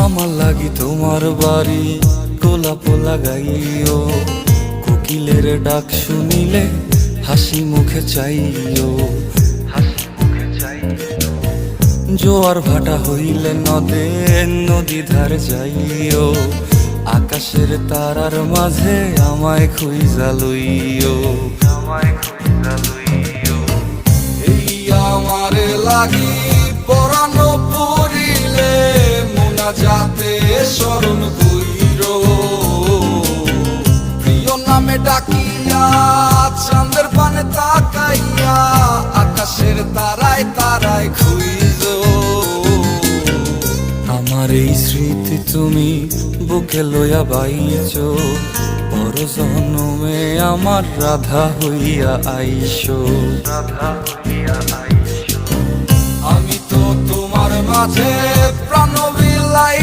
আমার লাগি তোমার বাড়ি গোলাপ লাগাইও, কোকিলের ডাক শুনিলে হাসি মুখে চাইও, জোয়ার ভাটা হইলে নদে নদী ধার যাইও, আকাশের তারার মাঝে আমায় খুঁজা লইও, এই আমারে লাগি পরানো পড়িলে মোনাজাতে স্মরণ কইরো, প্রিয় নামে ডাকিয়া চাঁদের পানে তাকাইয়া আকাশের তারায় তারায় খুঁজো। আমার এই স্মৃতি তুমি বুকে লইয়া বাইছো, পর জন্মে আমার রাধা হইয়া আইসো, আমি তো তোমার মাঝে প্রাণ বিলাই।